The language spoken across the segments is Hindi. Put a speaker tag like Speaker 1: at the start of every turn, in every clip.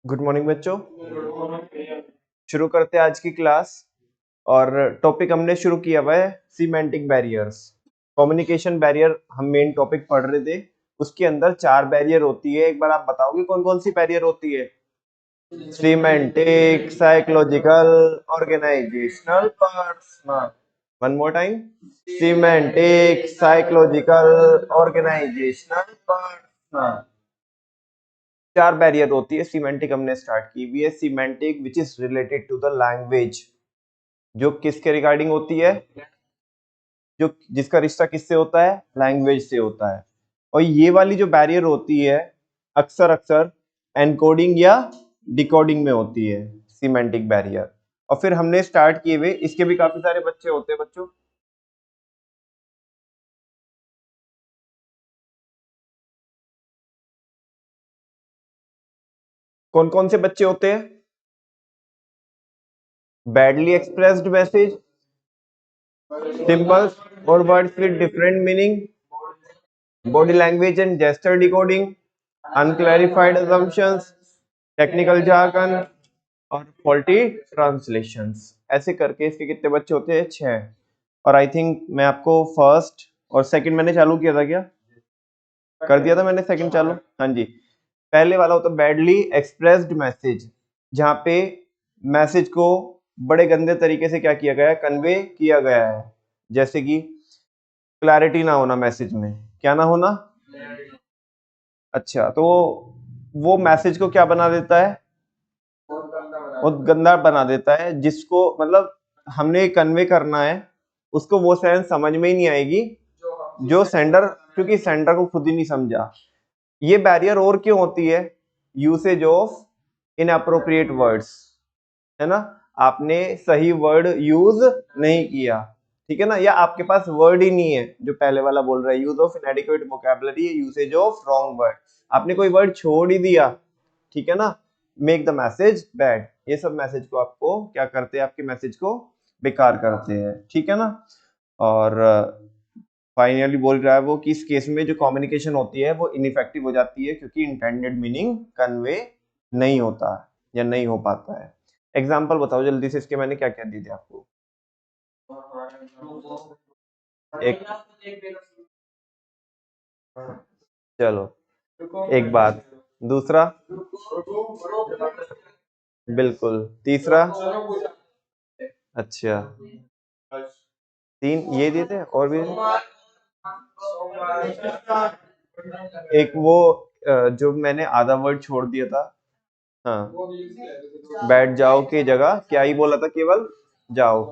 Speaker 1: गुड मॉर्निंग बच्चों। शुरू करते हैं आज की क्लास। और टॉपिक हमने शुरू किया हुआ है सीमेंटिक बैरियर्स। कम्युनिकेशन बैरियर हम मेन टॉपिक पढ़ रहे थे। उसके अंदर 4 बैरियर होती है। एक बार आप बताओगे कौन कौन सी बैरियर होती है? Semantic, psychological, organisational, personal. One more time. Semantic, psychological, organisational, personal. 4 barrier होती है। सीमेंटिक हमने स्टार्ट की हुई है। Semantic which is related to the language, जो किसके रिगार्डिंग होती है? जो जिसका रिश्ता किससे होता है? लैंग्वेज से होता है। और ये वाली जो बैरियर होती है अक्सर अक्सर एनकोडिंग या डिकोडिंग में होती है, सीमेंटिक बैरियर। और फिर हमने स्टार्ट किए हुए, इसके भी काफी सारे बच्चे होते हैं बच्चों। कौन कौन से बच्चे होते हैं? बैडली एक्सप्रेस्ड मैसेज, सिंबल्स और words with different meaning, body language and gesture decoding, unclarified assumptions, technical jargon और फॉल्टी ट्रांसलेशंस। ऐसे करके इसके कितने बच्चे होते हैं? 6। और आई थिंक मैं आपको फर्स्ट और सेकंड मैंने चालू किया था क्या? कर दिया था मैंने सेकंड चालू। हाँ जी। पहले वाला होता बैडली एक्सप्रेस्ड मैसेज, जहां पे मैसेज को बड़े गंदे तरीके से क्या किया गया है? कन्वे किया गया है। जैसे कि क्लैरिटी ना होना मैसेज में। क्या ना होना? अच्छा, तो वो मैसेज को क्या बना देता है? बहुत गंदा बना देता है। जिसको मतलब हमने कन्वे करना है, उसको वो सेंस समझ में ही नहीं आएगी जो सेंडर, क्योंकि सेंडर को खुद ही नहीं समझा। ये बैरियर और क्यों होती है? यूसेज ऑफ इनअप्रोप्रिएट वर्ड्स, है ना? आपने सही वर्ड यूज नहीं किया, ठीक है ना? या आपके पास वर्ड ही नहीं है, जो पहले वाला बोल रहा है use of इनएडिक्वेट vocabulary, usage of wrong word. आपने कोई वर्ड छोड़ ही दिया, ठीक है ना? Make the message bad. ये सब मैसेज को आपको क्या करते हैं? आपके मैसेज को बेकार करते हैं, ठीक है ना? और फाइनली बोल रहा है वो कि इस केस में जो कम्युनिकेशन होती है वो इनइफेक्टिव हो जाती है, क्योंकि इंटेंडेड मीनिंग कन्वे नहीं होता या नहीं हो पाता है। एग्जाम्पल बताओ जल्दी से इसके, मैंने क्या क्या दिए थे आपको? एक, चलो एक बात। दूसरा, बिल्कुल। तीसरा, अच्छा। 3 ये दिए थे और भी एक वो जो मैंने आधा वर्ड छोड़ दिया था। हाँ, बैठ जाओ की जगह क्या ही बोला था? केवल जाओ।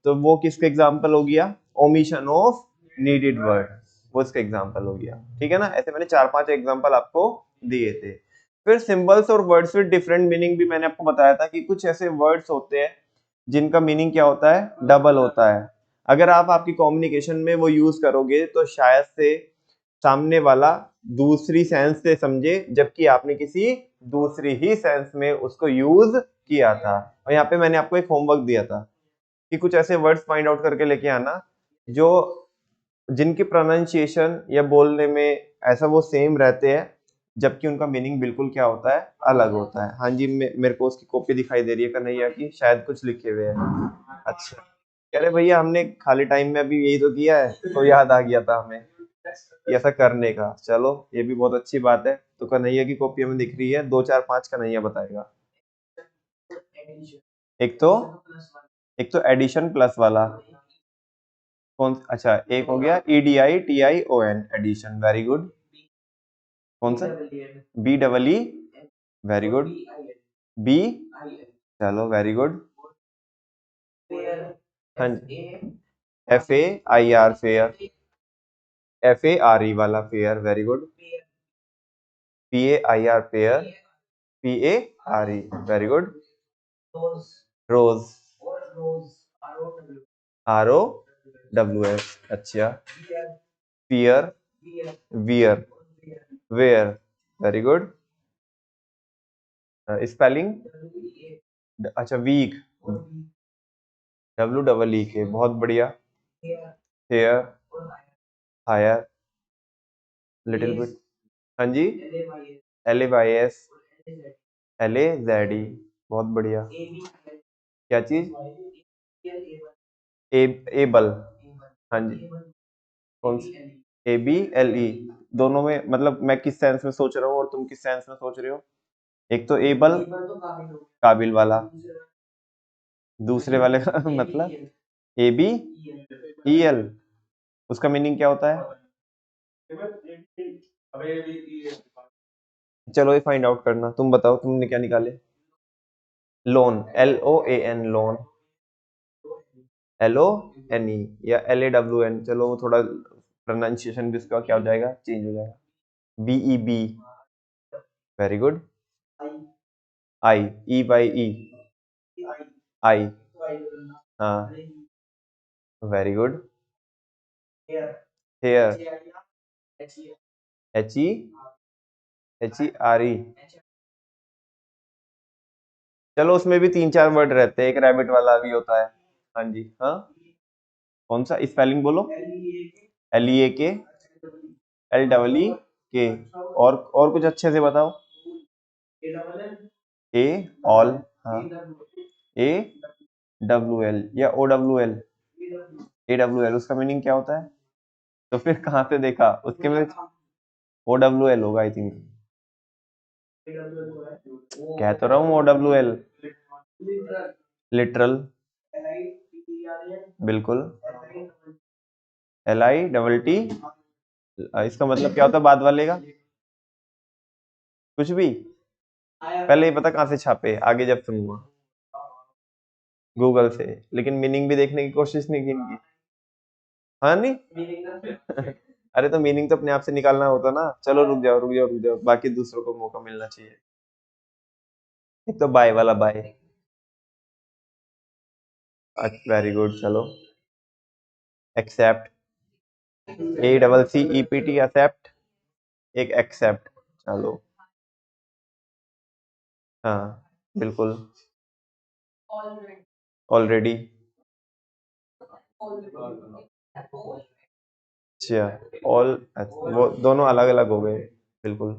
Speaker 1: तो वो किसका एग्जाम्पल हो गया? ओमिशन ऑफ नीडेड वर्ड, वो इसका एग्जाम्पल हो गया, ठीक है ना? ऐसे मैंने 4-5 एग्जाम्पल आपको दिए थे। फिर सिंबल्स और वर्ड्स विद डिफरेंट मीनिंग भी मैंने आपको बताया था कि कुछ ऐसे वर्ड्स होते हैं जिनका मीनिंग क्या होता है? डबल होता है। अगर आप आपकी कम्युनिकेशन में वो यूज करोगे तो शायद से सामने वाला दूसरी सेंस से समझे, जबकि आपने किसी दूसरी ही सेंस में उसको यूज किया था। और यहाँ पे मैंने आपको एक होमवर्क दिया था कि कुछ ऐसे वर्ड्स फाइंड आउट करके लेके आना जो जिनकी प्रोनाउंसिएशन या बोलने में ऐसा वो सेम रहते हैं, जबकि उनका मीनिंग बिल्कुल क्या होता है? अलग होता है। हाँ जी, मेरे को उसकी कॉपी दिखाई दे रही है कन्हैया की, शायद कुछ लिखे हुए हैं। अच्छा, कह रहे भैया हमने खाली टाइम में अभी यही तो किया है, तो याद आ गया था हमें ये ऐसा करने का। चलो ये भी बहुत अच्छी बात है। तो कन्हैया की कॉपी हमें दिख रही है, 2 4 5 कन्हैया बताएगा। एक तो एडिशन प्लस वाला कौन? अच्छा, एक हो गया EDITION, एडिशन। Very good. कौन सा? BEE, very good. बी, चलो वेरी गुड। हाँ जी, FAIR, फेयर। FARE वाला fare, very good. PAIR, pair. PARE, very good. Rows, ROWS, अच्छा। Pier, weir, wear, very good. Spelling, अच्छा वीक, WEEK, बहुत बढ़िया। Hair, hire, little bit. हाँ जी, LAYS, LAZE, बहुत बढ़िया। क्या चीज? ए एबल, हाँ जी। कौन सी? ABLE, दोनों में मतलब मैं किस सेंस में सोच रहा हूँ और तुम किस सेंस में सोच रहे हो? एक तो एबल काबिल वाला, दूसरे वाले का मतलब ABEL, उसका मीनिंग क्या होता है? चलो ये फाइंड आउट करना, तुम बताओ तुमने क्या निकाले। लोन, LOAN, लोन, LONE या LAWN, चलो वो थोड़ा प्रोनाउंसिएशन भी उसका क्या हो जाएगा, चेंज हो जाएगा। BEB, very good. IEYE, आई, हाँ, वेरी गुड। हेयर, HERE, चलो उसमें भी 3-4 वर्ड रहते हैं, एक रैबिट वाला भी होता है। हाँ जी, हाँ। कौन सा स्पेलिंग बोलो? LEAK, LEE, और कुछ अच्छे से बताओ। A, ऑल, हाँ। AWL या OWL? AWL, उसका मीनिंग क्या होता है? तो फिर कहाँ से देखा उसके में? OWL होगा आई थिंक। कह तो रहा हूँ OWL, लिटरल, बिल्कुल। LITT, इसका मतलब क्या होता है बाद वाले का? कुछ भी? पहले ये पता कहाँ से छापे, आगे जब सुनूंगा। गूगल से, लेकिन मीनिंग भी देखने की कोशिश नहीं की इनकी। हाँ नहीं अरे तो मीनिंग तो अपने आप से निकालना होता ना। चलो रुक जाओ रुक जाओ रुक जाओ, बाकी दूसरों को मौका मिलना चाहिए। एक तो बाय वाला बाय, वेरी गुड, चलो। एक्सेप्ट, ACCEPT, एक्सेप्ट, एक एक्सेप्ट, चलो। हाँ, बिल्कुल। ऑलरेडी, अच्छा, ऑल, वो दोनों अलग अलग हो गए, बिल्कुल।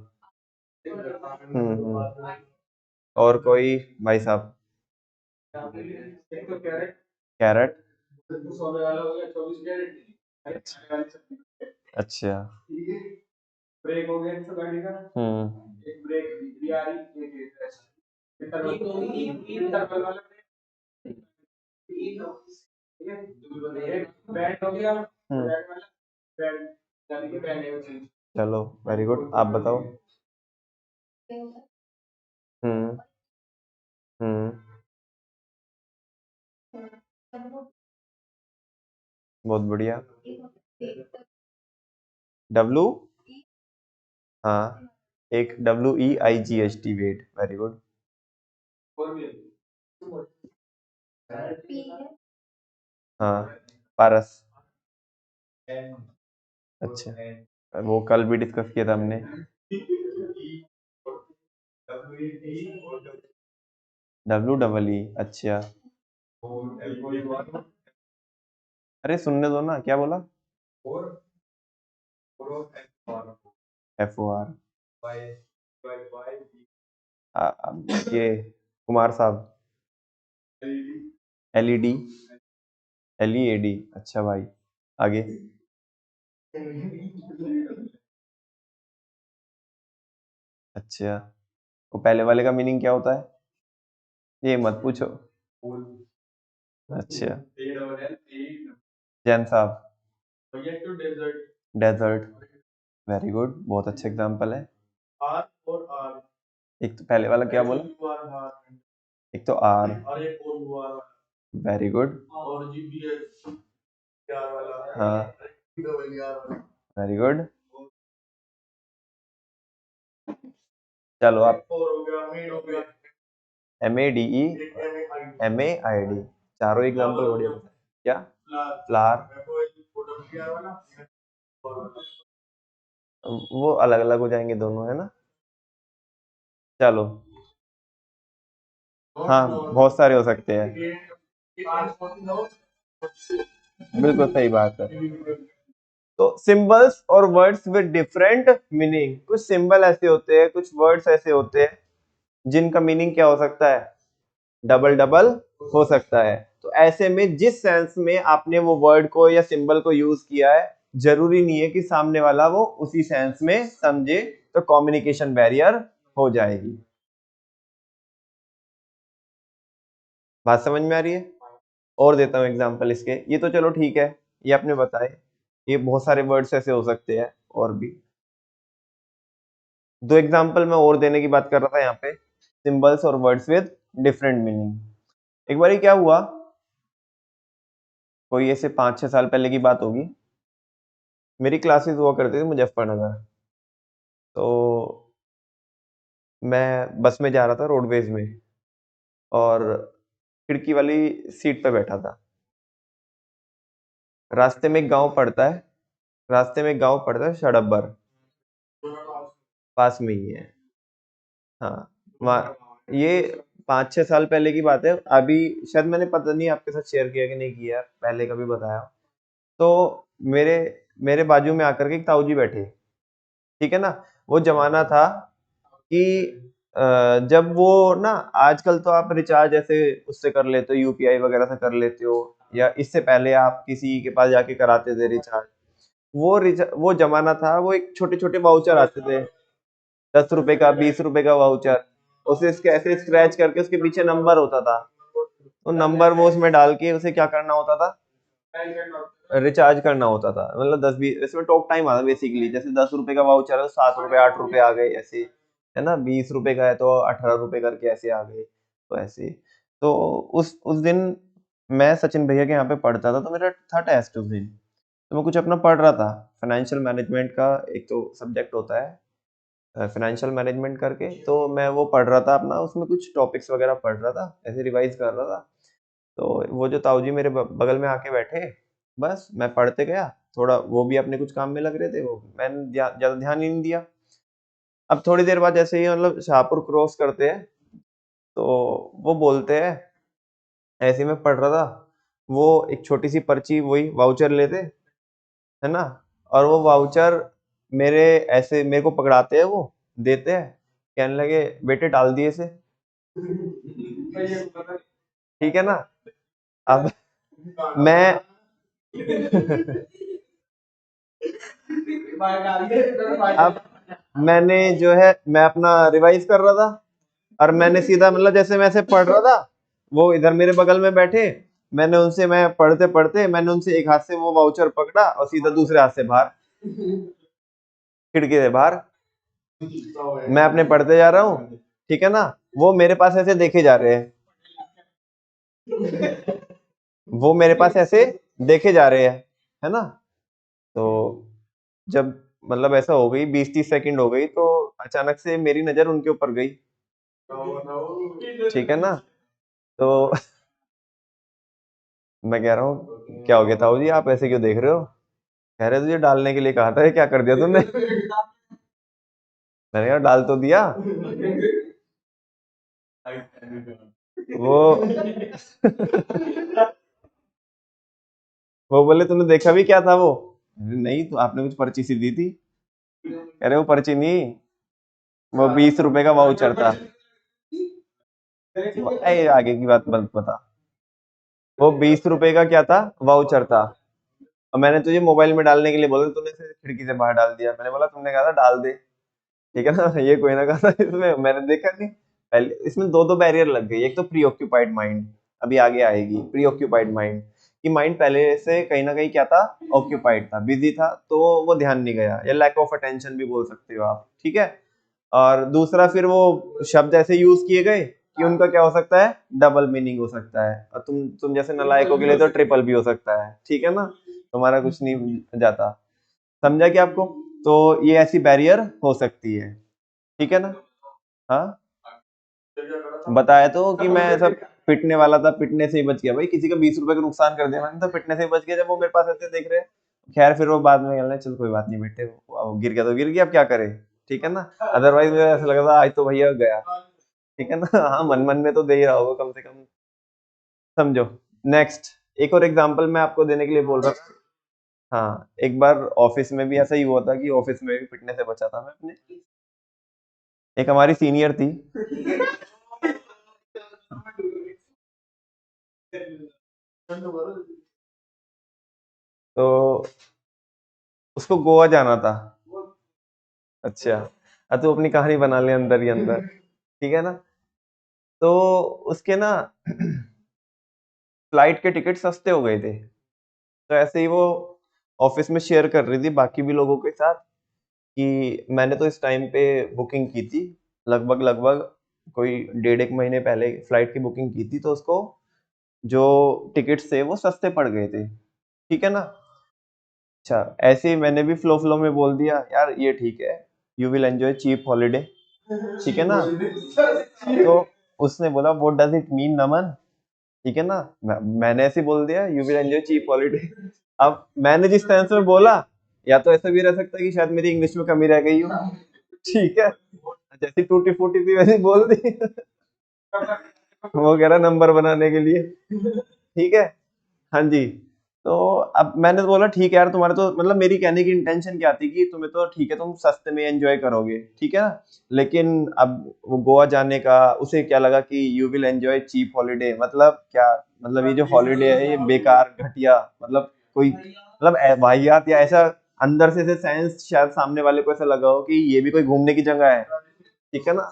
Speaker 1: और कोई भाई साहब? कैरेट, अच्छा। चलो, वेरी गुड, आप बताओ। हम्म हम्म बहुत बढ़िया। डब्लू, हाँ, एक WEIGHT, वेट, वेरी गुड। हाँ, पारस, अच्छा, वो कल भी डिस्कस किया था हमने। WEE, अच्छा। अरे सुनने दो ना, क्या बोला? FOR, ये कुमार साहब। LED, LEAD, अच्छा भाई, आगे। अच्छा, वो पहले वाले का मीनिंग क्या होता है? ये मत पूछो। अच्छा, जैन साहब, डेजर्ट, वेरी गुड, बहुत अच्छा एग्जांपल है। एक तो पहले वाला क्या बोला? एक तो R, वेरी गुड, हाँ, वेरी गुड। चलो आप, MADE, MAID, चारों एग्जांपल बढ़िया बताए। क्या? फ्लावर, वो अलग अलग हो जाएंगे दोनों, है ना। चलो, हाँ, बहुत सारे हो सकते हैं, बिल्कुल सही बात है। तो सिंबल्स और वर्ड्स विद डिफरेंट मीनिंग, कुछ सिंबल ऐसे होते हैं, कुछ वर्ड्स ऐसे होते हैं जिनका मीनिंग क्या हो सकता है, डबल डबल हो सकता है। तो ऐसे में जिस सेंस में आपने वो वर्ड को या सिंबल को यूज किया है, जरूरी नहीं है कि सामने वाला वो उसी सेंस में समझे, तो कम्युनिकेशन बैरियर हो जाएगी। बात समझ में आ रही है? और देता हूँ एग्जांपल इसके, ये तो चलो ठीक है, ये आपने बताए, ये बहुत सारे वर्ड्स ऐसे हो सकते हैं और भी। दो एग्जांपल मैं और देने की बात कर रहा था यहाँ पे, सिंबल्स और वर्ड्स विद डिफरेंट मीनिंग। एक बार क्या हुआ, कोई ऐसे 5-6 साल पहले की बात होगी, मेरी क्लासेस हुआ करती थी मुजफ्फरनगर। तो मैं बस में जा रहा था रोडवेज में, और खिड़की वाली सीट पे बैठा था। रास्ते में एक गांव पड़ता है, रास्ते में एक गांव पड़ता है शड़ब्बर, पास में ही है। हाँ, वहाँ ये 5-6 साल पहले की बात है। अभी शायद मैंने पता नहीं आपके साथ शेयर किया कि नहीं किया, पहले कभी बताया। तो मेरे मेरे बाजू में आकर के एक ताऊ जी बैठे, ठीक है ना। वो जमाना था कि जब वो ना, आजकल तो आप रिचार्ज ऐसे उससे कर लेते हो, यूपीआई वगैरह से कर लेते हो, या इससे पहले आप किसी के पास जाके कराते थे रिचार्ज। वो जमाना था, वो एक छोटे छोटे वाउचर आते थे, 10 रुपए का, 20 रुपए का वाउचर। उसे इसके ऐसे स्क्रैच करके उसके पीछे नंबर होता था, तो नंबर वो उसमें डाल के उसे क्या करना होता था, रिचार्ज करना होता था। मतलब 10-20 इसमें टॉक टाइम आता बेसिकली, जैसे 10 रुपए का वाउचर है तो 7 रुपए 8 रुपए आ गए ऐसे, है ना। 20 रुपए का है तो 18 रुपए करके ऐसे आ गए, तो ऐसे। तो उस दिन मैं सचिन भैया के यहाँ पे पढ़ता था, तो मेरा था टेस्ट उस दिन। तो मैं कुछ अपना पढ़ रहा था, फाइनेंशियल मैनेजमेंट का एक तो सब्जेक्ट होता है फाइनेंशियल मैनेजमेंट करके, तो मैं वो पढ़ रहा था अपना, उसमें कुछ टॉपिक्स वगैरह पढ़ रहा था, ऐसे रिवाइज कर रहा था। तो वो जो ताऊ जी मेरे बगल में आके बैठे, बस मैं पढ़ते गया, थोड़ा वो भी अपने कुछ काम में लग रहे थे, वो मैंने ज्यादा ध्यान ही नहीं दिया। अब थोड़ी देर बाद जैसे ही मतलब शाहपुर क्रॉस करते हैं, तो वो बोलते हैं, ऐसे ही मैं पढ़ रहा था, वो एक छोटी सी पर्ची वही वाउचर लेते, है ना, और वो वाउचर मेरे ऐसे मेरे को पकड़ाते हैं, वो देते हैं, कहने लगे बेटे डाल दिए इसे, ठीक है ना। अब मैं अब मैंने जो है, मैं अपना रिवाइज कर रहा था, और मैंने सीधा मतलब जैसे मैं ऐसे पढ़ रहा था, वो इधर मेरे बगल में बैठे, मैंने उनसे, मैं पढ़ते पढ़ते मैंने उनसे एक हाथ से वो वाउचर पकड़ा और सीधा दूसरे हाथ से बाहर, खिड़की से बाहर। मैं अपने पढ़ते जा रहा हूँ, ठीक है ना, वो मेरे पास ऐसे देखे जा रहे हैं, वो मेरे पास ऐसे देखे जा रहे हैं, है ना। तो जब मतलब ऐसा हो गई, 20-30 सेकंड हो गई, तो अचानक से मेरी नजर उनके ऊपर गई, ठीक है ना। तो मैं कह रहा हूँ क्या हो गया ताऊ जी, आप ऐसे क्यों देख रहे हो? कह रहे तुझे डालने के लिए कहा था, ये क्या कर दिया तुमने? मैंने कहा डाल तो दिया। वो वो बोले तूने देखा भी क्या था वो? नहीं, तो आपने कुछ पर्ची सी दी थी। कह रहे वो पर्ची नहीं, वो 20 रुपए का वाउचर था। आगे की बात मत बता। वो 20 रुपए का क्या था, वाउचर था। और मैंने तुझे मोबाइल में डालने के लिए बोला, तूने इसे खिड़की से बाहर डाल दिया। मैंने बोला तुमने कहा था डाल दे, ठीक है ना। ये कोई ना कहा था इसमें, मैंने देखा नहीं। पहले इसमें दो दो बैरियर लग गई, एक तो प्री ऑक्यूपाइड माइंड, अभी आगे आएगी प्री ऑक्यूपाइड माइंड, कि माइंड पहले से कहीं ना कहीं क्या था, ऑक्यूपाइड था, बिजी था, तो वो ध्यान नहीं गया, या लैक ऑफ अटेंशन भी बोल सकते हो आप, ठीक है। और दूसरा फिर वो शब्द ऐसे यूज किए गए कि उनका क्या हो सकता है, डबल मीनिंग हो सकता है, और तुम जैसे नालायकों के लिए तो ट्रिपल भी हो सकता है, ठीक है ना। तुम्हारा कुछ नहीं जाता, समझा कि आपको। तो ये ऐसी बैरियर हो सकती है, ठीक है ना। हाँ, बताया तो कि मैं सब पिटने वाला था, पिटने से ही बच गया भाई, किसी का 20 रुपए का नुकसान कर दिया मैंने, तो पिटने से ही बच गया जब वो मेरे पास ऐसे देख रहे हैं। खैर फिर वो बाद में कहने लगे, चल कोई बात नहीं बेटे, वो गिर गया तो गिर गया, अब क्या करे, ठीक है ना। अदरवाइज मुझे ऐसा लगा था आज तो भैया गया, ठीक है ना। हाँ, मन मन में तो दे ही रहा होगा कम से कम, समझो। नेक्स्ट, एक और एग्जांपल मैं आपको देने के लिए बोल रहा था। हाँ, एक बार ऑफिस में भी ऐसा ही हुआ था, कि ऑफिस में भी पिटने से बचा था मैं अपने। एक हमारी सीनियर थी, तो उसको गोवा जाना था। अच्छा, अब तू अपनी कहानी बना ले अंदर ही अंदर, ठीक है ना। तो उसके ना फ्लाइट के टिकट सस्ते हो गए थे, तो ऐसे ही वो ऑफिस में शेयर कर रही थी बाकी भी लोगों के साथ कि मैंने तो इस टाइम पे बुकिंग की थी, लगभग लगभग कोई 1.5 महीने पहले फ्लाइट की बुकिंग की थी, तो उसको जो टिकट्स थे वो सस्ते पड़ गए थे, ठीक है ना। अच्छा, ऐसे ही मैंने भी फ्लो फ्लो में बोल दिया यार ये ठीक है, you will enjoy cheap holiday, ठीक है ना। तो उसने बोला what does it mean Naman, ठीक है ना। मैंने ऐसे ही बोल दिया you will enjoy cheap holiday. अब मैंने जिस सेंस में बोला, या तो ऐसा भी रह सकता है कि शायद मेरी इंग्लिश में कमी रह गई हो, ठीक है, जैसी टूटी फूटी थी वैसी बोल दी। वो कह रहा नंबर बनाने के लिए, ठीक है। हाँ जी। तो अब मैंने तो बोला ठीक है यार, तुम्हारे तो मतलब मेरी कहने की इंटेंशन क्या थी कि तुम्हें तो ठीक है, तुम सस्ते में एंजॉय करोगे, ठीक है ना। लेकिन अब वो गोवा जाने का उसे क्या लगा कि you will enjoy cheap holiday, मतलब क्या, मतलब ये जो हॉलीडे है ये बेकार घटिया, मतलब कोई मतलब वाहियात या ऐसा, अंदर से साइंस शायद सामने वाले को ऐसा लगा हो कि ये भी कोई घूमने की जगह है, ठीक है ना।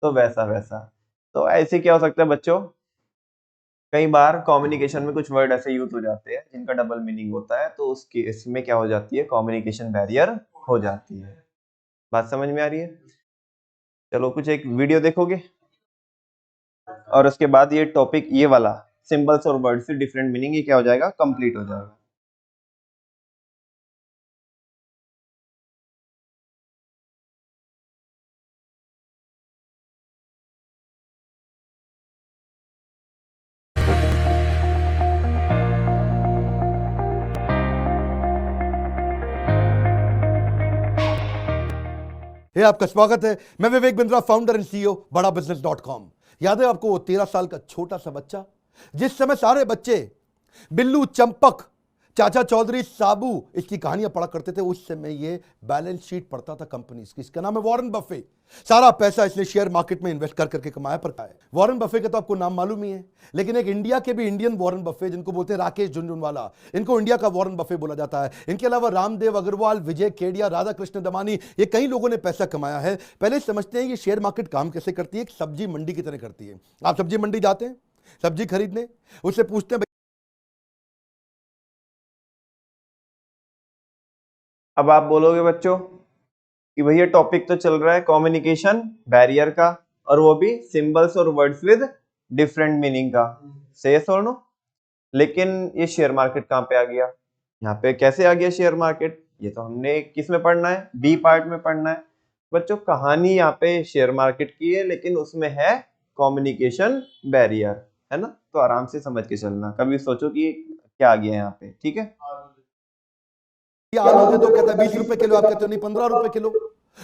Speaker 1: तो वैसा वैसा, तो ऐसे क्या हो सकता है बच्चों, कई बार कम्युनिकेशन में कुछ वर्ड ऐसे यूज हो जाते हैं जिनका डबल मीनिंग होता है, तो उस केस में क्या हो जाती है, कम्युनिकेशन बैरियर हो जाती है। बात समझ में आ रही है। चलो कुछ एक वीडियो देखोगे और उसके बाद ये टॉपिक ये वाला सिंबल्स और वर्ड से डिफरेंट मीनिंग, ये क्या हो जाएगा, कंप्लीट हो जाएगा।
Speaker 2: हे आपका स्वागत है। मैं Vivek Bindra, founder and CEO बड़ा बिजनेस .com। याद है आपको वो 13 साल का छोटा सा बच्चा जिस समय सारे बच्चे बिल्लू, चंपक, चाचा चौधरी, साबू इसकी कहानियां पढ़ा करते थे, उस समय ये बैलेंस शीट पढ़ता था कंपनीज की। इसका नाम है वॉरेन बफे। सारा पैसा इसने शेयर मार्केट में इन्वेस्ट कर करके कमाया। पर है वॉरेन बफे का तो आपको नाम मालूम ही है, लेकिन एक इंडिया के भी इंडियन वॉरेन बफे जिनको बोलते हैं राकेश झुनझुनवाला, इनको इंडिया का वॉरेन बफे बोला जाता है। इनके अलावा रामदेव अग्रवाल, विजय केडिया, राधा कृष्ण दमानी, ये कई लोगों ने पैसा कमाया है। पहले समझते हैं ये शेयर मार्केट काम कैसे करती है। एक सब्जी मंडी की तरह करती है। आप सब्जी मंडी जाते हैं सब्जी खरीदने, उससे पूछते हैं
Speaker 1: अब आप बोलोगे बच्चों कि भैया टॉपिक तो चल रहा है कम्युनिकेशन बैरियर का, और वो भी सिंबल्स और वर्ड्स विद डिफरेंट मीनिंग का, सही और नो। लेकिन ये शेयर मार्केट कहाँ पे आ गया, यहाँ पे कैसे आ गया शेयर मार्केट, ये तो हमने किस में पढ़ना है, बी पार्ट में पढ़ना है। बच्चों कहानी यहाँ पे शेयर मार्केट की है, लेकिन उसमें है कम्युनिकेशन बैरियर, है ना। तो आराम से समझ के चलना, कभी सोचो कि क्या आ गया यहाँ पे, ठीक है।
Speaker 2: आलू दे दो, कहता है 20 रुपए किलो। आप कहते हो नहीं 15 रुपए किलो।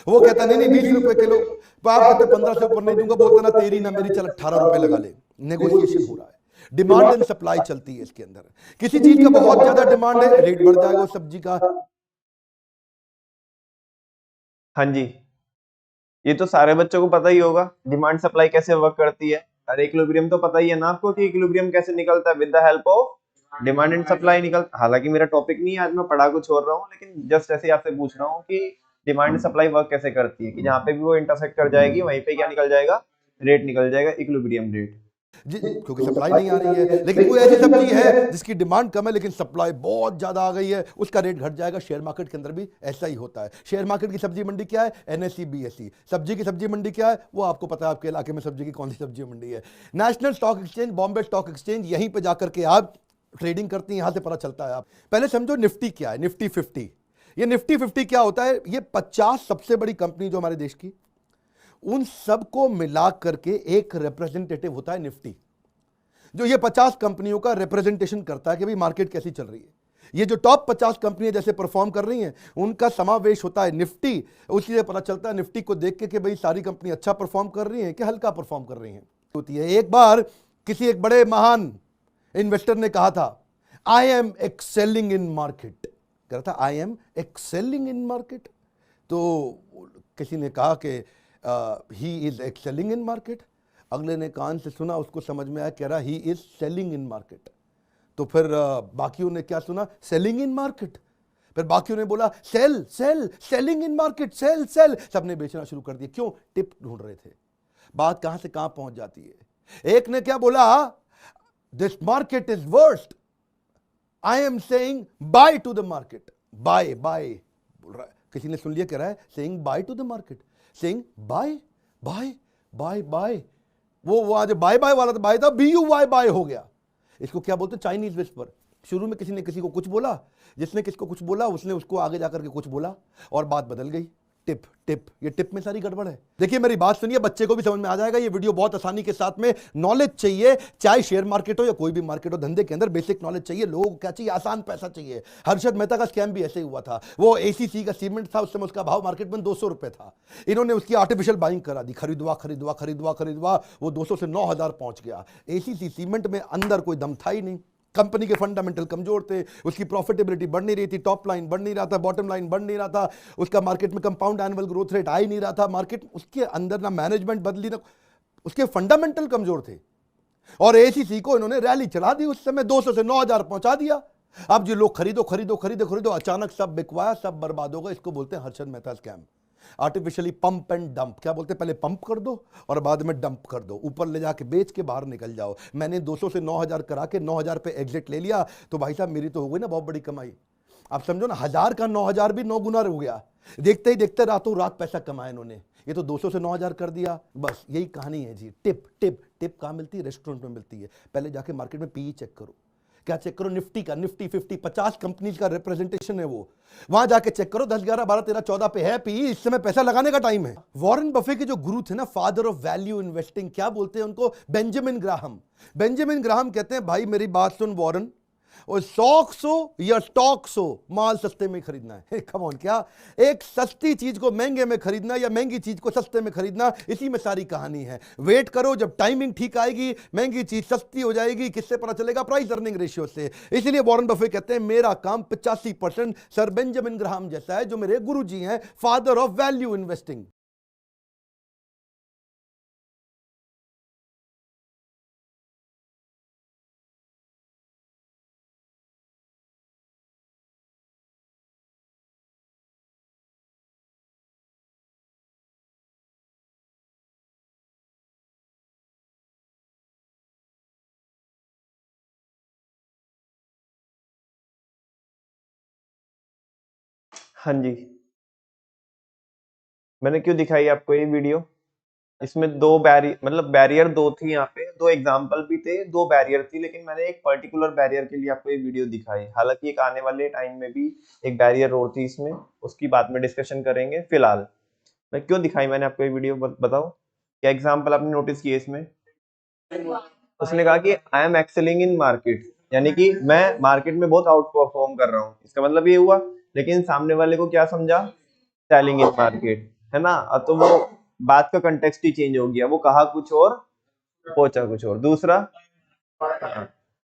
Speaker 2: वो कहता है नहीं नहीं 20 रुपए किलो। तो आप कहते 15 से ऊपर नहीं दूंगा। बोलता ना तेरी ना मेरी, चल 18 रुपए लगा ले। नेगोशिएशन हो रहा है। डिमांड एंड सप्लाई चलती है इसके अंदर। किसी चीज का बहुत ज्यादा डिमांड है, रेट बढ़ जाएगा उस सब्जी का।
Speaker 1: हाँ जी, ये तो सारे बच्चों को पता ही होगा डिमांड सप्लाई कैसे वर्क करती है। अरे इक्विलिब्रियम तो पता ही है ना आपको कि इक्विलिब्रियम कैसे निकलता है, with the help of demand and supply निकलता। हालांकि मेरा टॉपिक नहीं है आज, मैं पढ़ा कुछ और रहा हूँ, लेकिन जस्ट ऐसे ही आपसे पूछ रहा हूँ कि डिमांड एंड सप्लाई वर्क कैसे करती है, कि जहाँ पे भी वो इंटरसेक्ट कर जाएगी वहीं पे क्या निकल जाएगा, रेट निकल जाएगा, इक्विलिब्रियम रेट।
Speaker 2: क्योंकि सप्लाई नहीं आ रही है। लेकिन कोई ऐसी सब्जी है जिसकी डिमांड कम है लेकिन सप्लाई बहुत ज्यादा आ गई है, उसका रेट घट जाएगा। शेयर मार्केट के अंदर भी ऐसा ही होता है। शेयर मार्केट की सब्जी मंडी क्या है, एनएसई बीएसई। सब्जी की सब्जी मंडी क्या है, वो आपको पता है आपके इलाके में सब्जी की कौन सी सब्जी मंडी है। National stock exchange, Bombay stock exchange, यहीं पर जाकर के आप ट्रेडिंग करती हैं, यहां से पता चलता है। आप पहले समझो निफ्टी क्या है, निफ्टी 50। ये निफ्टी 50 क्या होता है, ये 50 सबसे बड़ी कंपनी जो हमारे देश की, उन सबको मिला करके एक रिप्रेजेंटेटिव होता है निफ्टी, जो ये 50 कंपनियों का रिप्रेजेंटेशन करता है कि भाई मार्केट कैसी चल रही है। ये जो टॉप 50 कंपनियां जैसे परफॉर्म कर रही हैं, उनका समावेश होता है निफ्टी। उसी से पता चलता है निफ्टी को देख के कि भाई सारी कंपनी अच्छा परफॉर्म कर रही हैं कि हल्का परफॉर्म कर रही हैं। होती है। एक बार किसी एक बड़े महान इन्वेस्टर ने कहा था, I am excelling in market. कह रहा था I am excelling in market. तो किसी ने कहा कि he is excelling in market. अगले ने कान से सुना, उसको समझ में आया, कह रहा he is selling in market. तो फिर बाकियों ने क्या सुना? Selling in market. फिर बाकियों ने बोला sell sell, selling in market, sell sell, सबने बेचना शुरू कर दिया। क्यों? टिप ढूंढ रहे थे। बात कहां से कहां पहुंच जाती है। एक ने क्या बोला? This market is worst, I am saying bye to the market. Bye bye बोल रहा है, किसी ने सुन लिया, कह रहा है saying bye to the market, saying bye bye bye bye. वो आज बाय बाय वाला तो बाय था, BUY बाय हो गया। इसको क्या बोलते हैं? Chinese whisper. शुरू में किसी ने किसी को कुछ बोला, जिसने किसको कुछ बोला उसने उसको आगे जाकर के कुछ बोला और बात बदल गई। टिप टिप, ये टिप में सारी गड़बड़ है। देखिए मेरी बात सुनिए, बच्चे को भी समझ में आ जाएगा। ये वीडियो बहुत आसानी के साथ में, नॉलेज चाहिए, चाहे शेयर मार्केट हो या कोई भी मार्केट हो, धंधे के अंदर बेसिक नॉलेज चाहिए। लोगों को क्या चाहिए? आसान पैसा चाहिए। हर्षद मेहता का स्कैम भी ऐसे ही हुआ था। वो ACC का सीमेंट था, उस समय उसका भाव मार्केट में 200 रुपए था। इन्होंने उसकी आर्टिफिशियल बाइंग करा दी, खरीदवा खरीदवा खरीदवा खरीदवा, वो 200 से 9000 पहुंच गया। ACC सीमेंट में अंदर कोई दम था ही नहीं। कंपनी के फंडामेंटल कमजोर थे, उसकी प्रॉफिटेबिलिटी बढ़ नहीं रही थी, टॉप लाइन बढ़ नहीं रहा था, बॉटम लाइन बढ़ नहीं रहा था, उसका मार्केट में कंपाउंड एनुअल ग्रोथ रेट आ ही नहीं रहा था। मार्केट उसके अंदर ना मैनेजमेंट बदली, ना उसके फंडामेंटल कमजोर थे। और ACC को इन्होंने रैली चला दी, उस समय 200 से 9000 पहुंचा दिया। अब जो लोग खरीदो खरीदो खरीदो खरीदो, अचानक सब बिकवाया, सब बर्बाद होगा। इसको बोलते हैं Harshad Mehta scam. Artificially pump and dump. क्या बोलते हैं? पहले पंप कर दो और बाद में डंप कर दो, ऊपर ले जाके बेच के बाहर निकल जाओ। मैंने 200 से 9000 करा के 9000 पे एग्जिट ले लिया, तो भाई साहब मेरी तो हो गई ना बहुत बड़ी कमाई। आप समझो ना, 1000 का 9000 भी 9 गुना हो गया। देखते ही देखते रातों रात पैसा कमाया इन्होंने। ये तो 200 से 9000 कर दिया, बस यही कहानी है जी। टिप टिप टिप कहाँ मिलती है? रेस्टोरेंट में मिलती है। पहले जाके मार्केट में PE चेक करो। क्या चेक करो? निफ्टी का, निफ्टी 50, 50 कंपनीज का रिप्रेजेंटेशन है वो। वहां जाके चेक करो, 10, 11, 12, 13, 14 पे है PE। इस समय पैसा लगाने का टाइम है। वॉरेन बफे के जो गुरु थे ना, फादर ऑफ वैल्यू इन्वेस्टिंग, क्या बोलते हैं उनको? Benjamin Graham. बेंजामिन ग्राहम कहते हैं, भाई मेरी बात सुन वॉरेन, और स्टॉक्स हो या स्टॉक्स हो, माल सस्ते में खरीदना है। कम ऑन, क्या एक सस्ती चीज को महंगे में खरीदना या महंगी चीज को सस्ते में खरीदना, इसी में सारी कहानी है। वेट करो, जब टाइमिंग ठीक आएगी महंगी चीज सस्ती हो जाएगी। किससे पता चलेगा? प्राइस अर्निंग रेशियो से। इसलिए वॉरेन बफेट कहते हैं मेरा काम 85% सर बेंजामिन ग्राहम जैसा है, जो मेरे गुरुजी हैं, फादर ऑफ वैल्यू इन्वेस्टिंग।
Speaker 1: हाँ जी, मैंने क्यों दिखाई आपको ये वीडियो? इसमें दो बैरियर, मतलब बैरियर दो थी, यहाँ पे दो एग्जाम्पल भी थे, दो बैरियर थी, लेकिन मैंने एक पर्टिकुलर बैरियर के लिए आपको ये वीडियो दिखाई। हालांकि एक आने वाले टाइम में भी एक बैरियर और थी इसमें, उसकी बात में डिस्कशन करेंगे। फिलहाल मैं क्यों दिखाई मैंने आपको ये वीडियो, बताओ क्या एग्जाम्पल आपने नोटिस किए इसमें? उसने कहा कि I am excelling in market, यानी कि मैं मार्केट में बहुत आउट परफॉर्म कर रहा हूँ, इसका मतलब ये हुआ। लेकिन सामने वाले को क्या समझा? सेलिंग इन मार्केट, है ना? तो वो बात का कंटेक्स्ट ही चेंज हो गया, वो कहा कुछ और पहुंचा कुछ और। दूसरा,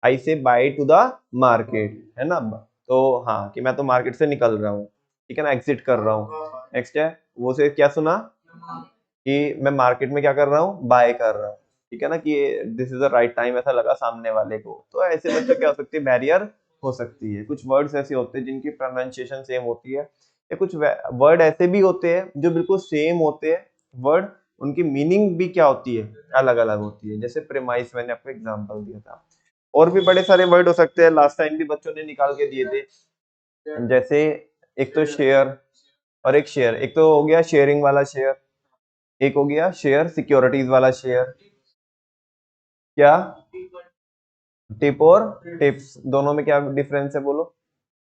Speaker 1: आई से बाय टू द मार्केट, है ना? तो हाँ, कि मैं तो मार्केट से निकल रहा हूँ, ठीक है ना, एग्जिट कर रहा हूँ। नेक्स्ट है, वो से क्या सुना कि मैं मार्केट में क्या कर रहा हूँ? बाय कर रहा हूँ, ठीक है ना, कि this is the right time, ऐसा लगा सामने वाले को। तो ऐसे में तो क्या हो सकती है? बैरियर हो सकती है। कुछ वर्ड्स ऐसे होते हैं जिनकी प्रोनाउंसिएशन सेम होती है, या कुछ वर्ड ऐसे भी होते हैं जो बिल्कुल सेम होते हैं वर्ड, उनकी मीनिंग भी क्या होती है? अलग अलग होती है। जैसे प्रेमाइस, मैंने आपको एग्जांपल दिया था। और भी बड़े सारे वर्ड हो सकते हैं, लास्ट टाइम भी बच्चों ने निकाल के दिए थे। जैसे एक तो शेयर और एक शेयर, एक तो हो गया शेयरिंग वाला शेयर, एक हो गया शेयर सिक्योरिटीज वाला शेयर। क्या टिप और टिप्स, दोनों में क्या डिफरेंस है बोलो?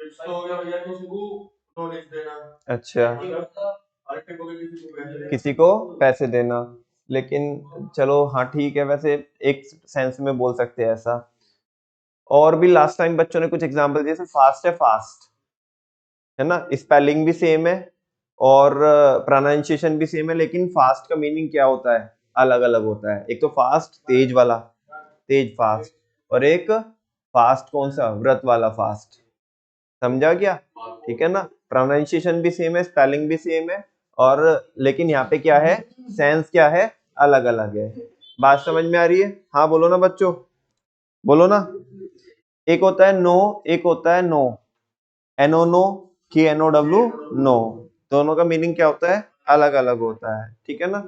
Speaker 1: टिप्स तो हो गया भैया किसी को नॉलेज देना, अच्छा, किसी को पैसे देना। लेकिन चलो हाँ ठीक है, वैसे एक सेंस में बोल सकते हैं ऐसा। और भी लास्ट टाइम बच्चों ने कुछ एग्जांपल दिए, जैसे फास्ट है फास्ट, है ना, स्पेलिंग भी सेम है और प्रोनाउंसिएशन भी सेम है, लेकिन फास्ट का मीनिंग क्या होता है? अलग अलग होता है। एक तो फास्ट तेज वाला, तेज फास्ट, और एक फास्ट कौन सा? व्रत वाला फास्ट। समझा क्या? ठीक है ना? प्रोनाउंसिएशन भी सेम है, स्पेलिंग भी सेम है, और लेकिन यहाँ पे क्या है? सेंस क्या है? अलग अलग है। बात समझ में आ रही है? हाँ बोलो ना बच्चों, बोलो ना। एक होता है नो, एक होता है नो, एनओ नो, के एनओ डब्ल्यू नो, दोनों का मीनिंग क्या होता है, अलग अलग होता है, ठीक है ना।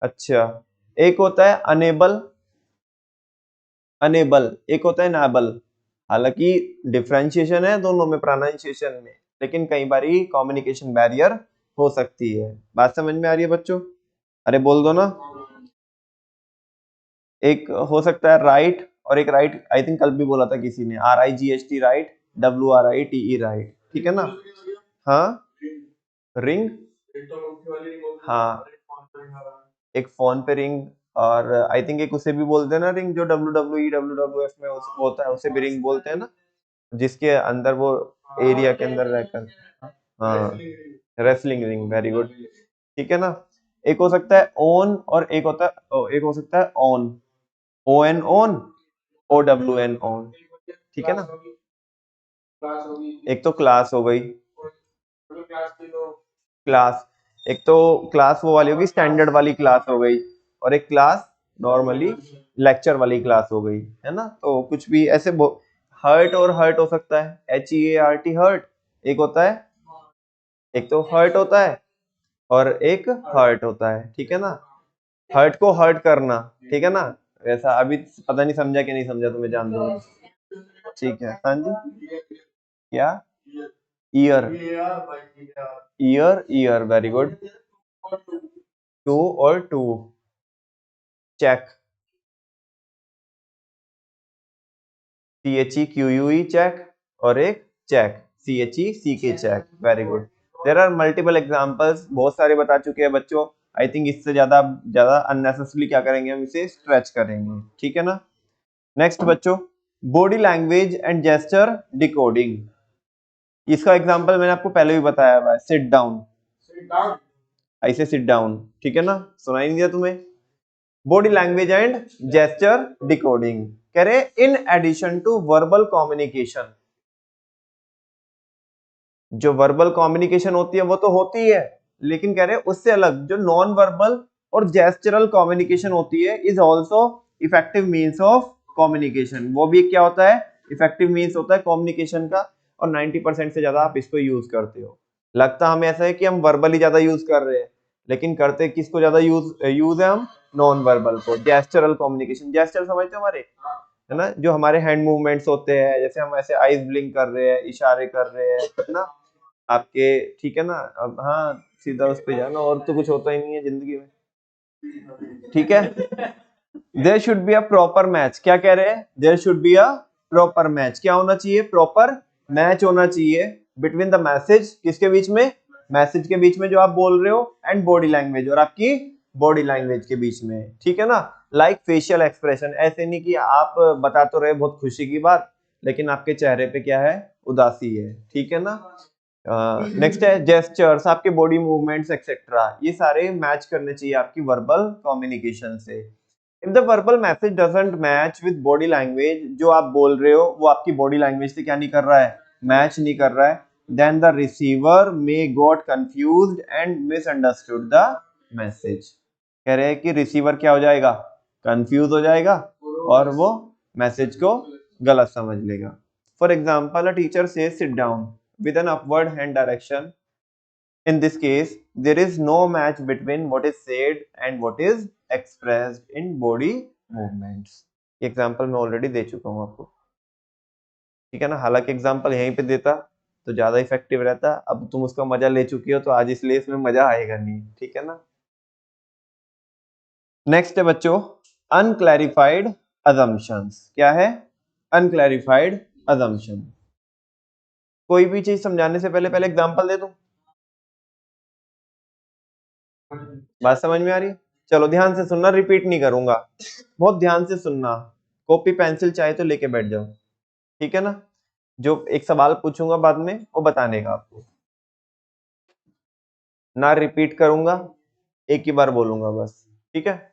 Speaker 1: अच्छा, एक होता है अनेबल, अनेबल, एक होता है नाबल, हालांकि डिफरेंशिएशन है दोनों में प्रोनाउंसिएशन में, लेकिन कई बार कम्युनिकेशन बैरियर हो सकती है। बात समझ में आ रही है बच्चों? अरे बोल दो ना। एक हो सकता है राइट, और एक राइट आई थिंक कल भी बोला था किसी ने, RIGHT राइट, WRITE राइट, ठीक है ना। हाँ, रिंग, हाँ, एक फोन पे रिंग, और आई थिंक एक उसे भी बोलते हैं ना रिंग, जो WWF में होता है, उसे भी रिंग बोलते हैं ना, जिसके अंदर वो एरिया के अंदर रहकर, हाँ, रेसलिंग रिंग, वेरी गुड, ठीक है ना। एक हो सकता है ओन, और एक होता है एक हो सकता है on, ON on, OWN on, ठीक है ना। एक तो क्लास हो गई, क्लास, एक तो क्लास वो वाली होगी, स्टैंडर्ड वाली क्लास हो गई, और एक क्लास नॉर्मली लेक्चर वाली क्लास हो गई, है ना। तो कुछ भी ऐसे हर्ट और हर्ट हो सकता है, HEART हर्ट एक होता है, एक तो हर्ट होता है और एक हर्ट होता है, ठीक है ना। हर्ट को हर्ट करना, ठीक है ना, वैसा अभी पता नहीं समझा कि नहीं समझा, तुम्हें जान दो, ठीक है। हाँ जी, क्या, year, year, year, very good, to और टू, चेक, CHEQUE चेक, और एक check, CHECK check, very good. There are multiple examples, बहुत सारे बता चुके हैं बच्चों, आई थिंक इससे ज्यादा ज्यादा अननेसेसरी क्या करेंगे, हम इसे स्ट्रेच करेंगे, ठीक है ना। नेक्स्ट बच्चों, body language and gesture decoding, इसका एग्जांपल मैंने आपको पहले भी बताया हुआ है, सिट डाउन, ऐसे सिट डाउन, ठीक है ना, सुनाई नहीं दिया तुम्हें। Body language and gesture decoding, कह रहे in addition to verbal communication, जो वर्बल कम्युनिकेशन होती है वो तो होती है, लेकिन कह रहे हैं उससे अलग जो नॉन वर्बल और जेस्चरल कम्युनिकेशन होती है is also effective means of communication, वो भी क्या होता है, इफेक्टिव मींस होता है कम्युनिकेशन का, और 90% से ज्यादा आप इसको यूज करते हो। लगता हमें ऐसा है कि हम वर्बली ज्यादा यूज कर रहे हैं, लेकिन करते किसको ज्यादा यूज है हम, नॉन वर्बल को, जेस्चरल कम्युनिकेशन, जेस्चर समझते हो हमारे, है ना, जो हमारे हैंड मूवमेंट्स होते हैं, जैसे हम ऐसे आईज ब्लिंक कर रहे हैं, इशारे कर रहे हैं, है ना आपके, ठीक है ना। अब हाँ, सीधा उस पे जाना, और तो कुछ होता ही नहीं है जिंदगी में, ठीक है। There should be a proper match, क्या कह रहे हैं, there should be a proper match, क्या होना चाहिए, प्रॉपर मैच होना चाहिए बिटवीन द मैसेज, किसके बीच में, मैसेज के बीच में जो आप बोल रहे हो, एंड बॉडी लैंग्वेज, और आपकी बॉडी लैंग्वेज के बीच में, ठीक है ना। लाइक फेशियल एक्सप्रेशन, ऐसे नहीं कि आप बता तो रहे बहुत खुशी की बात, लेकिन आपके चेहरे पे क्या है, उदासी है, ठीक है ना। नेक्स्ट है जेस्चर्स, आपके बॉडी मूवमेंट्स एक्सेट्रा, ये सारे मैच करने चाहिए आपकी वर्बल कम्युनिकेशन से। If the verbal message doesn't match with body language, जो आप बोल रहे हो वो आपकी बॉडी लैंग्वेज से क्या नहीं कर रहा है, मैच नहीं कर रहा है, then the receiver may got confused and misunderstood the message, कह रहे हैं कि रिसीवर क्या हो जाएगा, कंफ्यूज हो जाएगा, और वो मैसेज को गलत समझ लेगा। For example, a teacher says sit down with an upward hand direction. In this case, there is no match between what is said and what is expressed in body movements. Example मैं ऑलरेडी दे चुका हूं आपको, ठीक है ना, हालांकि एग्जाम्पल यहीं पे देता तो ज्यादा इफेक्टिव रहता, अब तुम उसका मजा ले चुकी हो तो आज इसलिए इसमें मजा आएगा नहीं, ठीक है ना। नेक्स्ट है बच्चों, अनक्लैरिफाइड अजम्पशंस, क्या है, अनक्लैरिफाइड अजम्पशन, कोई भी चीज समझाने से पहले पहले एग्जाम्पल दे दूं, बात समझ में आ रही है? चलो ध्यान से सुनना, रिपीट नहीं करूंगा, बहुत ध्यान से सुनना, कॉपी पेंसिल चाहे तो लेके बैठ जाओ, ठीक है ना। जो एक सवाल पूछूंगा बाद में वो बताने का आपको, ना रिपीट करूंगा, एक ही बार बोलूंगा बस, ठीक है।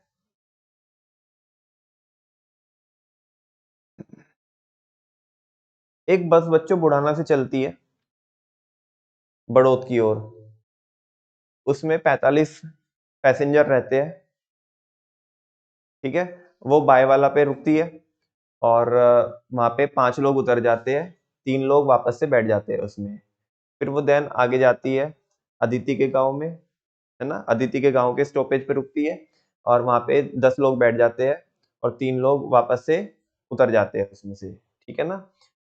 Speaker 1: एक बस बच्चों बुढ़ाना से चलती है बड़ौद की ओर, उसमें 45 पैसेंजर रहते हैं, ठीक है, वो बाय वाला पे रुकती है, और वहां पे 5 लोग उतर जाते हैं, 3 लोग वापस से बैठ जाते हैं उसमें। फिर वो देन आगे जाती है अदिति के गांव में, है ना, अदिति के गांव के स्टॉपेज पे रुकती है और वहां पे 10 लोग बैठ जाते हैं और 3 लोग वापस से उतर जाते हैं उसमें से, ठीक है ना।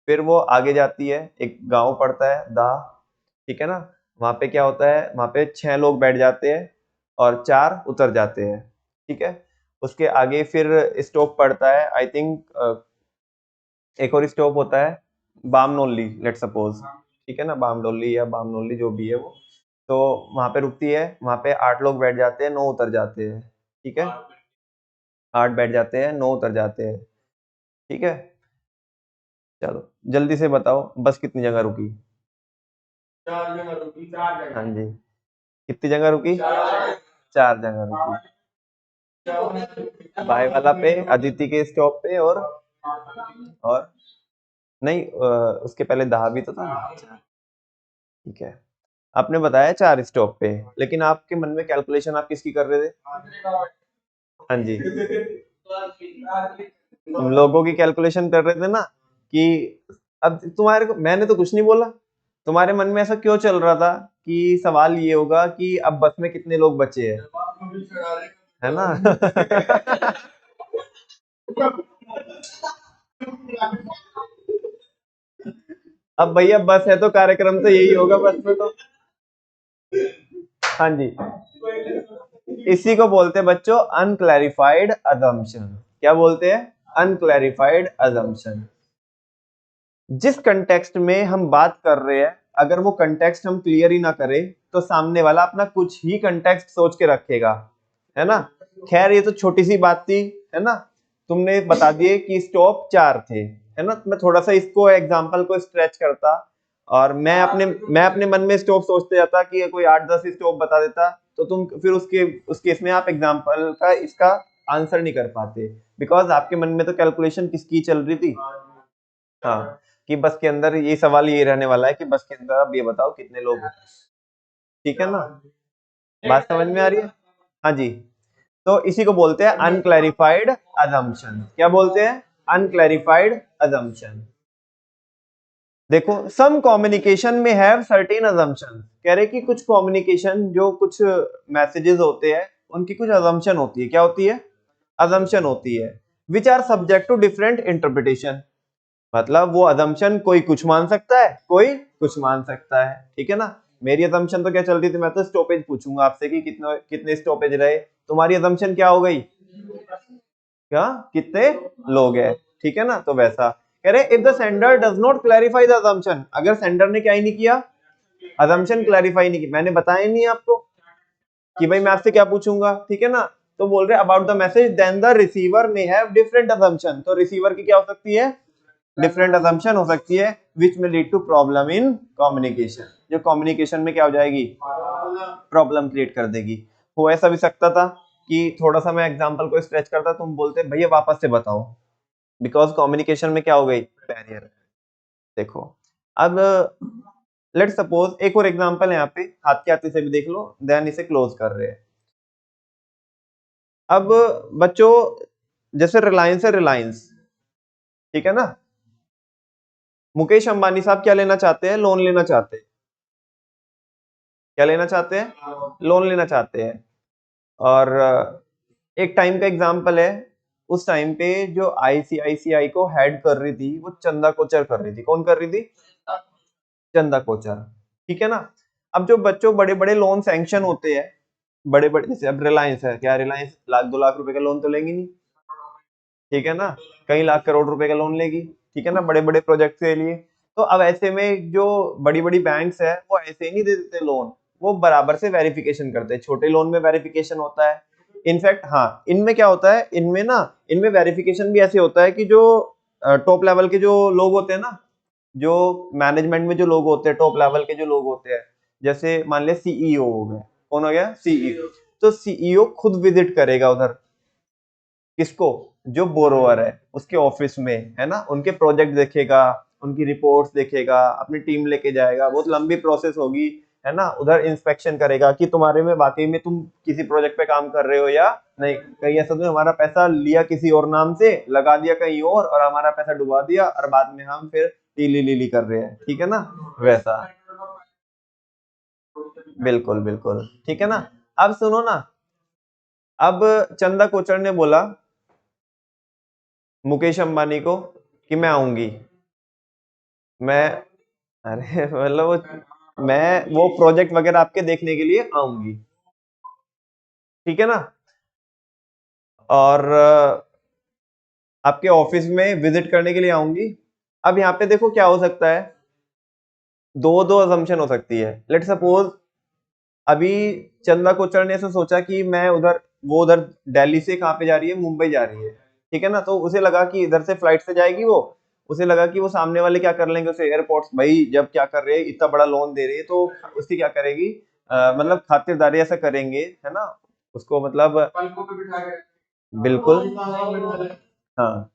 Speaker 1: फिर वो आगे जाती है, एक गांव पड़ता है दा, ठीक है ना। वहां पे क्या होता है, वहां पे 6 लोग बैठ जाते हैं और 4 उतर जाते हैं, ठीक है। उसके आगे फिर स्टॉप पड़ता है, आई थिंक एक और स्टॉप होता है बामनोली, लेट सपोज, ठीक है ना, बामडोली या बामनोली जो भी है वो। तो वहां पे रुकती है, वहां पे 8 लोग बैठ जाते हैं, 9 उतर जाते हैं, ठीक है। 8 बैठ जाते हैं, 9 उतर जाते हैं, ठीक है। चलो जल्दी से बताओ बस कितनी जगह रुकी।
Speaker 3: 4 जगह रुकी, 4
Speaker 1: हाँ
Speaker 3: जगह,
Speaker 1: जी, कितनी जगह रुकी, 4 जगह रुकी। बाय वाला पे, अदिति के स्टॉप पे, और नहीं उसके पहले दहा भी तो था, ठीक है। आपने बताया 4 स्टॉप पे, लेकिन आपके मन में कैलकुलेशन आप किसकी कर रहे थे। हाँ जी, हम लोगों की कैलकुलेशन कर रहे थे ना कि अब तुम्हारे को मैंने तो कुछ नहीं बोला, तुम्हारे मन में ऐसा क्यों चल रहा था कि सवाल ये होगा कि अब बस में कितने लोग बचे हैं, है ना। अब भैया बस है तो कार्यक्रम तो यही होगा बस में तो। हाँ जी, इसी को बोलते हैं बच्चों अनक्लैरिफाइड अजम्पशन। क्या बोलते हैं, अनक्लैरिफाइड अजम्पशन। जिस कंटेक्स्ट में हम बात कर रहे हैं, अगर वो कंटेक्स्ट हम क्लियर ही ना करें तो सामने वाला अपना कुछ ही कंटेक्स्ट सोच के रखेगा, है ना। खैर ये तो छोटी सी बात थी, है ना। तुमने बता दिए कि स्टॉप 4 थे, है ना। मैं थोड़ा सा इसको एग्जांपल को स्ट्रेच करता और मैं अपने मन में स्टॉप सोचते जाता कि कोई 8-10 स्टॉप बता देता, तो तुम फिर उस केस में आप एग्जांपल का इसका आंसर नहीं कर पाते, बिकॉज आपके मन में तो कैलकुलेशन किसकी चल रही थी। हाँ, कि बस के अंदर ये सवाल ये रहने वाला है कि बस के अंदर आप ये बताओ कितने लोग हैं, ठीक है ना। बात समझ में आ रही है। हाँ जी, तो इसी को बोलते हैं अनक्लैरिफाइड अजम्पशन। क्या बोलते हैं, अनक्लैरिफाइड अजम्पशन। देखो सम कम्युनिकेशन में हैव सर्टेन अजम्पशन, कह रहे कि कुछ कम्युनिकेशन जो कुछ मैसेजेस होते हैं उनकी कुछ अजम्पशन होती है। क्या होती है, अजम्पशन होती है, which are subject to different interpretation. मतलब वो अजम्पशन कोई कुछ मान सकता है, कोई कुछ मान सकता है, ठीक है ना। मेरी अजम्पशन तो क्या चल रही थी, मैं तो स्टॉपेज पूछूंगा आपसे कि कितने कितने स्टॉपेज रहे। तुम्हारी अजम्पशन क्या हो गई, क्या कितने लोग हैं, ठीक है ना। तो वैसा कह रहे if the sender does not clarify the assumption, अगर सेंडर ने क्या ही नहीं किया, अजम्पशन क्लैरिफाई नहीं की, मैंने बताया नहीं आपको कि भाई मैं आपसे क्या पूछूंगा, ठीक है ना। तो बोल रहे about the message then the receiver may have different assumption, तो रिसीवर की क्या हो सकती है, डिफरेंट अजम्पशन हो सकती है, which may lead to problem in communication, जो कम्युनिकेशन में क्या हो जाएगी, प्रॉब्लम क्रिएट कर देगी। हो ऐसा भी सकता था कि थोड़ा सा मैं एग्जांपल को स्ट्रेच करता, तुम बोलते भैया वापस से बताओ, बिकॉज कम्युनिकेशन में क्या हो गई, बैरियर। देखो अब लेट सपोज एक और एग्जांपल है यहाँ पे, हाथ के हाथे से भी देख लो, देन इसे क्लोज कर रहे हैं। अब बच्चों जैसे रिलायंस है, रिलायंस, ठीक है ना। मुकेश अंबानी साहब क्या लेना चाहते हैं, लोन लेना चाहते हैं। क्या लेना चाहते हैं, लोन लेना चाहते हैं। और एक टाइम का एग्जांपल है, उस टाइम पे जो आईसीआईसीआई को हेड कर रही थी वो चंदा कोचर कर रही थी। कौन कर रही थी, चंदा कोचर, ठीक है ना। अब जो बच्चों बड़े बड़े लोन सैंक्शन होते हैं, बड़े बड़े, जैसे अब रिलायंस है, क्या रिलायंस 1-2 लाख रुपए का लोन तो लेंगी नहीं, ठीक है ना, कई लाख करोड़ रुपए का लोन लेगी, ठीक है ना, बड़े बड़े प्रोजेक्ट के लिए। तो अब ऐसे में जो बड़ी बड़ी बैंक्स है वो ऐसे ही नहीं दे देते लोन, वो बराबर से वेरिफिकेशन करते हैं। छोटे लोन में वेरिफिकेशन होता है, इनफैक्ट हाँ इनमें क्या होता है, इनमें वेरिफिकेशन भी ऐसे होता है कि जो टॉप लेवल के जो लोग होते हैं ना, जो मैनेजमेंट में जो लोग होते हैं, टॉप लेवल के जो लोग होते हैं, जैसे मान ले सीईओ हो गए, कौन हो गया, सीईओ। तो सीईओ खुद विजिट करेगा उधर, किसको, जो बोरोवर है उसके ऑफिस में, है ना, उनके प्रोजेक्ट देखेगा, उनकी रिपोर्ट्स देखेगा, अपनी टीम लेके जाएगा, बहुत लंबी प्रोसेस होगी। है ना, उधर इंस्पेक्शन करेगा कि तुम्हारे में वाकई में तुम किसी प्रोजेक्ट पे काम कर रहे हो या नहीं, कहीं ऐसा तो हमारा पैसा लिया किसी और नाम से, लगा दिया कहीं और हमारा पैसा डुबा दिया और बाद में हम फिर टीली लीली कर रहे हैं, ठीक है ना, वैसा। बिल्कुल बिल्कुल, ठीक है ना। अब सुनो ना, अब चंदा कोचर ने बोला मुकेश अंबानी को कि मैं आऊंगी, मैं, अरे मतलब मैं वो प्रोजेक्ट वगैरह आपके देखने के लिए आऊंगी, ठीक है ना, और आपके ऑफिस में विजिट करने के लिए आऊंगी। अब यहाँ पे देखो क्या हो सकता है, दो दो अजम्पशन हो सकती है। लेट सपोज अभी चंदा कोचर ने ऐसा सोचा कि मैं उधर, वो उधर दिल्ली से कहाँ पे जा रही है, मुंबई जा रही है, ठीक है ना, तो उसे लगा कि इधर से फ्लाइट से जाएगी वो, उसे लगा कि वो सामने वाले क्या कर लेंगे, उसे एयरपोर्ट्स, भाई जब क्या कर रहे हैं, इतना बड़ा लोन दे रही है तो उसकी क्या करेगी, मतलब खातिरदारी ऐसा करेंगे, है ना, उसको मतलब
Speaker 3: पलकों पे बिठा के
Speaker 1: बिल्कुल, हाँ,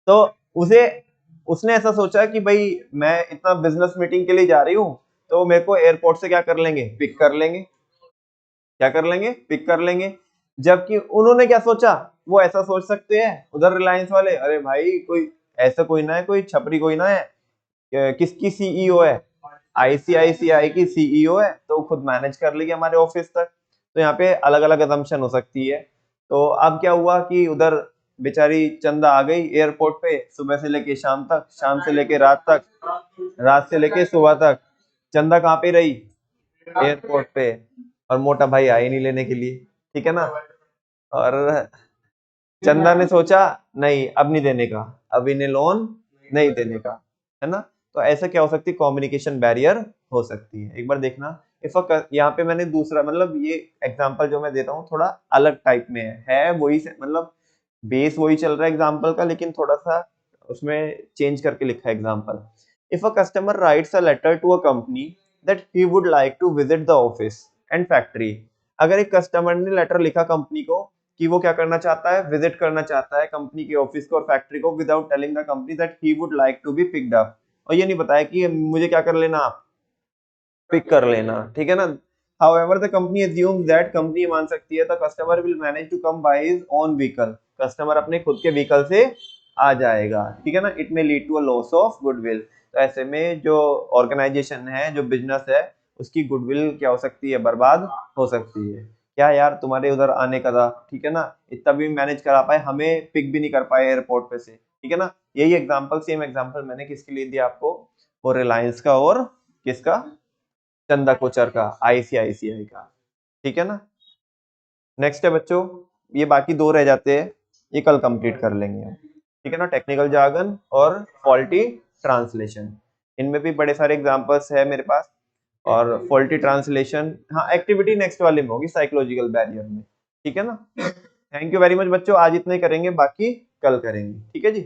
Speaker 1: तो उसे, उसने ऐसा सोचा कि भाई मैं इतना बिजनेस मीटिंग के लिए जा रही हूँ, तो मेरे को एयरपोर्ट से क्या कर लेंगे, पिक कर लेंगे, क्या कर लेंगे, पिक कर लेंगे। जबकि उन्होंने क्या सोचा, वो ऐसा सोच सकते हैं उधर रिलायंस वाले, अरे भाई कोई ऐसा कोई ना है, कोई छपरी कोई ना है, किसकी सीईओ है, आईसीआईसीआई की सीईओ है, तो खुद मैनेज कर लेगी हमारे ऑफिस तक। तो यहाँ पे अलग अलग असम्पशन हो सकती है। तो अब क्या हुआ कि उधर बेचारी चंदा आ गई एयरपोर्ट पे, सुबह से लेके शाम तक, शाम से लेके रात तक, रात से लेके सुबह तक, चंदा कहाँ पे रही, एयरपोर्ट पे, और मोटा भाई आए नहीं लेने के लिए, ठीक है ना, और चंदा ने सोचा नहीं अब नहीं देने का, अब इन्हें लोन नहीं देने का, है ना। तो ऐसा क्या हो सकती है, कम्युनिकेशन बैरियर हो सकती है। एक बार देखना, इफ यहाँ पे मैंने दूसरा, मतलब ये एग्जांपल जो मैं देता हूँ थोड़ा अलग टाइप में है वही से, मतलब बेस वही चल रहा है एग्जांपल का, लेकिन थोड़ा सा उसमें चेंज करके लिखा है example. If a customer writes a letter to a company that he would like to visit the office and factory, अगर एक कस्टमर ने लेटर लिखा कंपनी को कि वो क्या करना चाहता है, विजिट करना चाहता है कंपनी के ऑफिस को और फैक्ट्री को, without telling the company that he would like to be picked up, और ये नहीं बताया कि मुझे क्या कर लेना, आप पिक कर लेना, ठीक है ना। However, the company assumes that company मान सकती है the customer will manage to come by his own vehicle, customer अपने खुद के व्हीकल से आ जाएगा, ठीक है ना। It may lead to a loss of goodwill, तो ऐसे में जो ऑर्गेनाइजेशन है, जो बिजनेस है, उसकी गुडविल क्या हो सकती है, बर्बाद हो सकती है। क्या यार तुम्हारे उधर आने का था, ठीक है ना, इतना भी मैनेज करा पाए, हमें पिक भी नहीं कर पाए एयरपोर्ट पे से, ठीक है ना। यही एग्जांपल, सेम एग्जांपल मैंने किसके लिए दिया आपको, वो रिलायंस का और किसका, चंदा कोचर का, आईसीआईसीआई का, ठीक है ना। नेक्स्ट है बच्चों, ये बाकी दो रह जाते हैं, ये कल कंप्लीट कर लेंगे हम, ठीक है ना। टेक्निकल जार्गन और फॉल्टी ट्रांसलेशन, इनमें भी बड़े सारे एग्जांपल्स है मेरे पास। और फॉल्टी ट्रांसलेशन, हाँ, एक्टिविटी नेक्स्ट वाले में होगी, साइकोलॉजिकल बैरियर में, ठीक है ना। थैंक यू वेरी मच बच्चों, आज इतने करेंगे, बाकी कल करेंगे, ठीक है जी।